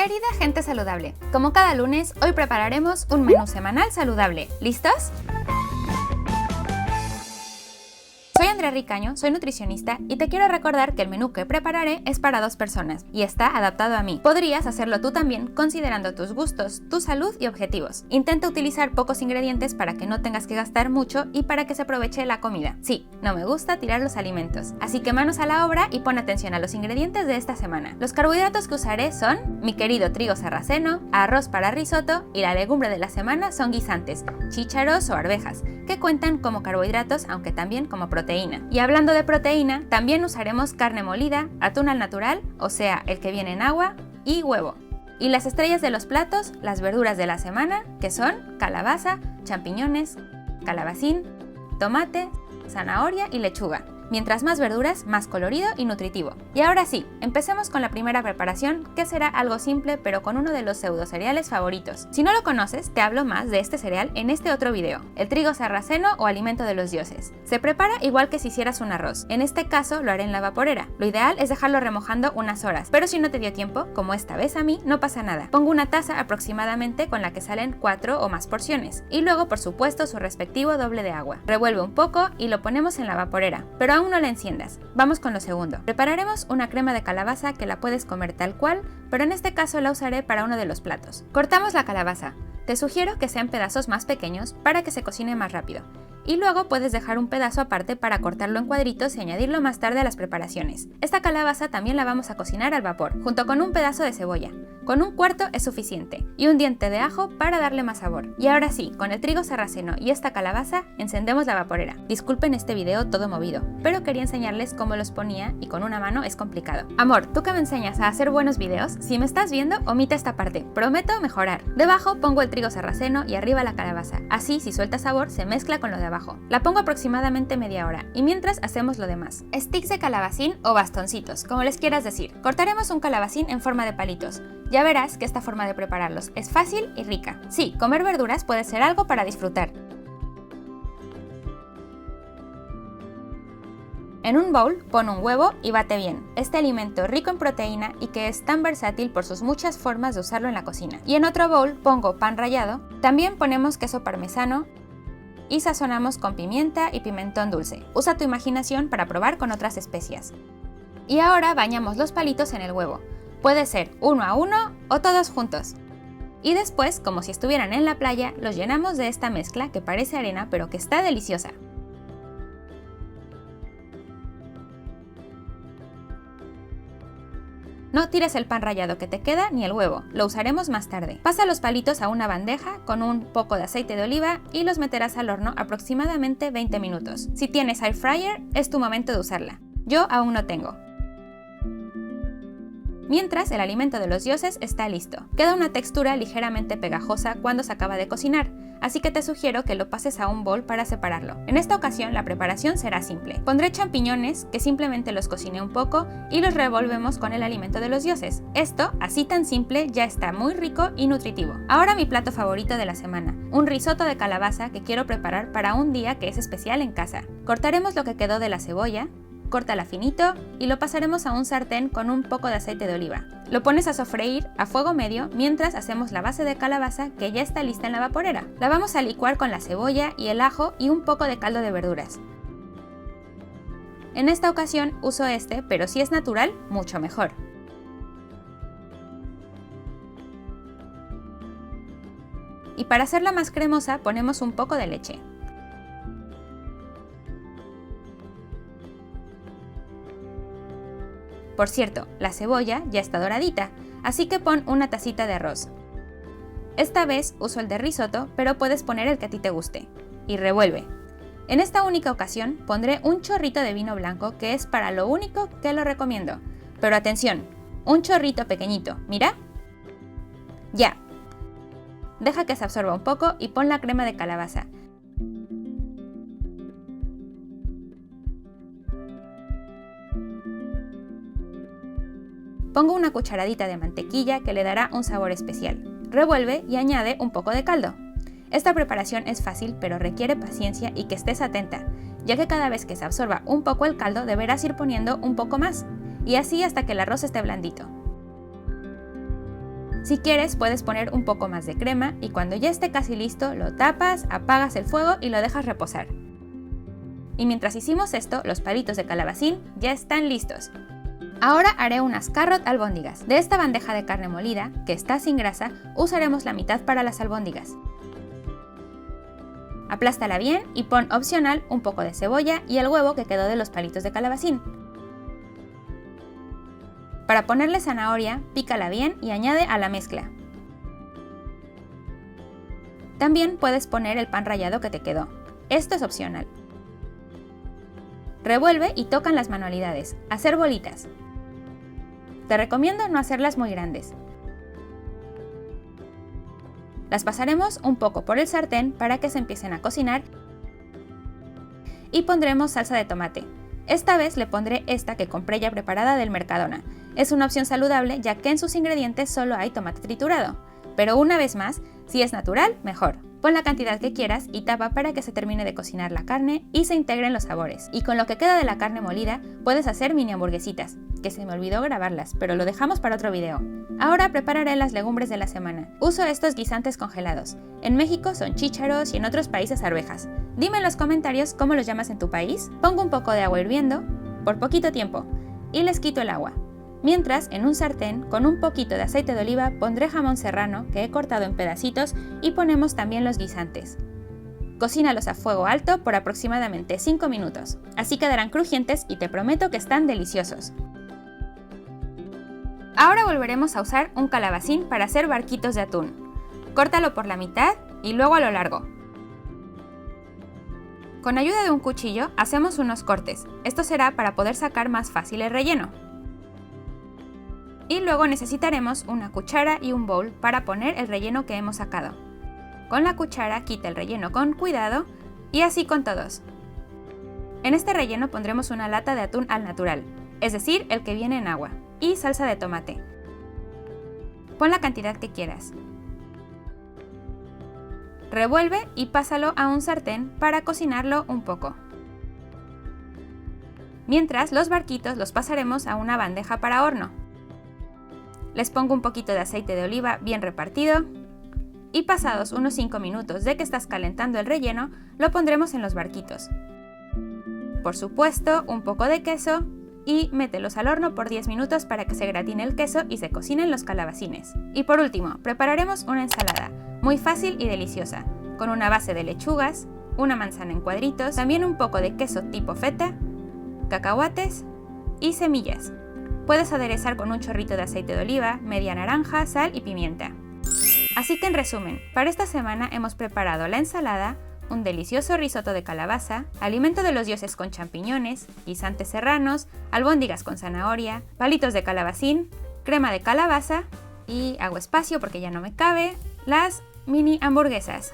Querida gente saludable, como cada lunes, hoy prepararemos un menú semanal saludable. ¿Listos? Soy Andrea Ricaño, soy nutricionista y te quiero recordar que el menú que prepararé es para 2 personas y está adaptado a mí. Podrías hacerlo tú también considerando tus gustos, tu salud y objetivos. Intenta utilizar pocos ingredientes para que no tengas que gastar mucho y para que se aproveche la comida. Sí, no me gusta tirar los alimentos, así que manos a la obra y pon atención a los ingredientes de esta semana. Los carbohidratos que usaré son mi querido trigo sarraceno, arroz para risotto y la legumbre de la semana son guisantes, chícharos o arvejas, que cuentan como carbohidratos aunque también como proteína. Y hablando de proteína, también usaremos carne molida, atún al natural, o sea, el que viene en agua, y huevo. Y las estrellas de los platos, las verduras de la semana, que son calabaza, champiñones, calabacín, tomate, zanahoria y lechuga. Mientras más verduras, más colorido y nutritivo. Y ahora sí, empecemos con la primera preparación, que será algo simple pero con uno de los pseudo cereales favoritos. Si no lo conoces, te hablo más de este cereal en este otro video, el trigo sarraceno o alimento de los dioses. Se prepara igual que si hicieras un arroz, en este caso lo haré en la vaporera. Lo ideal es dejarlo remojando unas horas, pero si no te dio tiempo, como esta vez a mí, no pasa nada. Pongo una taza aproximadamente con la que salen 4 o más porciones, y luego por supuesto su respectivo doble de agua. Revuelve un poco y lo ponemos en la vaporera, pero aún no la enciendas. Vamos con lo segundo. Prepararemos una crema de calabaza que la puedes comer tal cual, pero en este caso la usaré para uno de los platos. Cortamos la calabaza. Te sugiero que sean pedazos más pequeños para que se cocine más rápido. Y luego puedes dejar un pedazo aparte para cortarlo en cuadritos y añadirlo más tarde a las preparaciones. Esta calabaza también la vamos a cocinar al vapor, junto con un pedazo de cebolla. Con un cuarto es suficiente, y un diente de ajo para darle más sabor. Y ahora sí, con el trigo sarraceno y esta calabaza, encendemos la vaporera. Disculpen este video todo movido, pero quería enseñarles cómo los ponía y con una mano es complicado. Amor, tú que me enseñas a hacer buenos videos, si me estás viendo, omite esta parte, prometo mejorar. Debajo pongo el trigo sarraceno y arriba la calabaza, así si suelta sabor se mezcla con lo de abajo. La pongo aproximadamente media hora y mientras hacemos lo demás. Sticks de calabacín o bastoncitos, como les quieras decir. Cortaremos un calabacín en forma de palitos. Ya verás que esta forma de prepararlos es fácil y rica. Sí, comer verduras puede ser algo para disfrutar. En un bowl pon un huevo y bate bien. Este alimento rico en proteína y que es tan versátil por sus muchas formas de usarlo en la cocina. Y en otro bowl pongo pan rallado. También ponemos queso parmesano y sazonamos con pimienta y pimentón dulce. Usa tu imaginación para probar con otras especias. Y ahora bañamos los palitos en el huevo. Puede ser uno a uno o todos juntos. Y después, como si estuvieran en la playa, los llenamos de esta mezcla que parece arena pero que está deliciosa. No tires el pan rallado que te queda ni el huevo, lo usaremos más tarde. Pasa los palitos a una bandeja con un poco de aceite de oliva y los meterás al horno aproximadamente 20 minutos. Si tienes air fryer, es tu momento de usarla. Yo aún no tengo. Mientras, el alimento de los dioses está listo. Queda una textura ligeramente pegajosa cuando se acaba de cocinar, así que te sugiero que lo pases a un bol para separarlo. En esta ocasión la preparación será simple. Pondré champiñones, que simplemente los cociné un poco, y los revolvemos con el alimento de los dioses. Esto, así tan simple, ya está muy rico y nutritivo. Ahora mi plato favorito de la semana, un risotto de calabaza que quiero preparar para un día que es especial en casa. Cortaremos lo que quedó de la cebolla, córtala finito y lo pasaremos a un sartén con un poco de aceite de oliva. Lo pones a sofreír a fuego medio mientras hacemos la base de calabaza que ya está lista en la vaporera. La vamos a licuar con la cebolla y el ajo y un poco de caldo de verduras. En esta ocasión uso este, pero si es natural, mucho mejor. Y para hacerla más cremosa ponemos un poco de leche. Por cierto, la cebolla ya está doradita, así que pon una tacita de arroz. Esta vez uso el de risotto, pero puedes poner el que a ti te guste. Y revuelve. En esta única ocasión pondré un chorrito de vino blanco que es para lo único que lo recomiendo. Pero atención, un chorrito pequeñito, ¿mira? Ya. Deja que se absorba un poco y pon la crema de calabaza. Pongo una cucharadita de mantequilla que le dará un sabor especial. Revuelve y añade un poco de caldo. Esta preparación es fácil pero requiere paciencia y que estés atenta, ya que cada vez que se absorba un poco el caldo deberás ir poniendo un poco más, y así hasta que el arroz esté blandito. Si quieres, puedes poner un poco más de crema y cuando ya esté casi listo, lo tapas, apagas el fuego y lo dejas reposar. Y mientras hicimos esto, los palitos de calabacín ya están listos. Ahora haré unas carrot albóndigas. De esta bandeja de carne molida, que está sin grasa, usaremos la mitad para las albóndigas. Aplástala bien y pon opcional un poco de cebolla y el huevo que quedó de los palitos de calabacín. Para ponerle zanahoria, pícala bien y añade a la mezcla. También puedes poner el pan rallado que te quedó. Esto es opcional. Revuelve y toca en las manualidades, hacer bolitas. Te recomiendo no hacerlas muy grandes. Las pasaremos un poco por el sartén para que se empiecen a cocinar y pondremos salsa de tomate. Esta vez le pondré esta que compré ya preparada del Mercadona. Es una opción saludable ya que en sus ingredientes solo hay tomate triturado. Pero una vez más, si es natural, mejor. Pon la cantidad que quieras y tapa para que se termine de cocinar la carne y se integren los sabores. Y con lo que queda de la carne molida, puedes hacer mini hamburguesitas, que se me olvidó grabarlas, pero lo dejamos para otro video. Ahora prepararé las legumbres de la semana. Uso estos guisantes congelados. En México son chícharos y en otros países arvejas. Dime en los comentarios cómo los llamas en tu país. Pongo un poco de agua hirviendo, por poquito tiempo, y les quito el agua. Mientras, en un sartén, con un poquito de aceite de oliva, pondré jamón serrano que he cortado en pedacitos y ponemos también los guisantes. Cocínalos a fuego alto por aproximadamente 5 minutos, así quedarán crujientes y te prometo que están deliciosos. Ahora volveremos a usar un calabacín para hacer barquitos de atún. Córtalo por la mitad y luego a lo largo. Con ayuda de un cuchillo hacemos unos cortes, esto será para poder sacar más fácil el relleno. Y luego necesitaremos una cuchara y un bowl para poner el relleno que hemos sacado. Con la cuchara quita el relleno con cuidado y así con todos. En este relleno pondremos una lata de atún al natural, es decir, el que viene en agua, y salsa de tomate. Pon la cantidad que quieras. Revuelve y pásalo a un sartén para cocinarlo un poco. Mientras, los barquitos los pasaremos a una bandeja para horno. Les pongo un poquito de aceite de oliva bien repartido y pasados unos 5 minutos de que estás calentando el relleno, lo pondremos en los barquitos. Por supuesto, un poco de queso y mételos al horno por 10 minutos para que se gratine el queso y se cocinen los calabacines. Y por último, prepararemos una ensalada, muy fácil y deliciosa, con una base de lechugas, una manzana en cuadritos, también un poco de queso tipo feta, cacahuates y semillas. Puedes aderezar con un chorrito de aceite de oliva, media naranja, sal y pimienta. Así que en resumen, para esta semana hemos preparado la ensalada, un delicioso risotto de calabaza, alimento de los dioses con champiñones, guisantes serranos, albóndigas con zanahoria, palitos de calabacín, crema de calabaza y hago espacio porque ya no me cabe, las mini hamburguesas.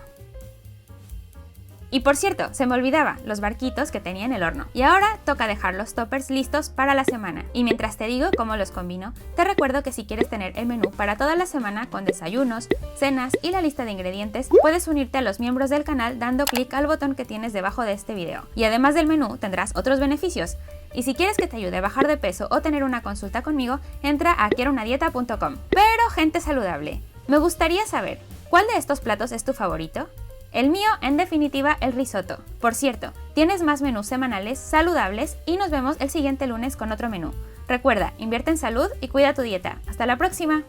Y por cierto, se me olvidaba los barquitos que tenía en el horno. Y ahora toca dejar los toppers listos para la semana. Y mientras te digo cómo los combino, te recuerdo que si quieres tener el menú para toda la semana con desayunos, cenas y la lista de ingredientes, puedes unirte a los miembros del canal dando clic al botón que tienes debajo de este video. Y además del menú tendrás otros beneficios. Y si quieres que te ayude a bajar de peso o tener una consulta conmigo, entra a quierounadieta.com. Pero gente saludable, me gustaría saber, ¿cuál de estos platos es tu favorito? El mío, en definitiva, el risotto. Por cierto, tienes más menús semanales saludables y nos vemos el siguiente lunes con otro menú. Recuerda, invierte en salud y cuida tu dieta. ¡Hasta la próxima!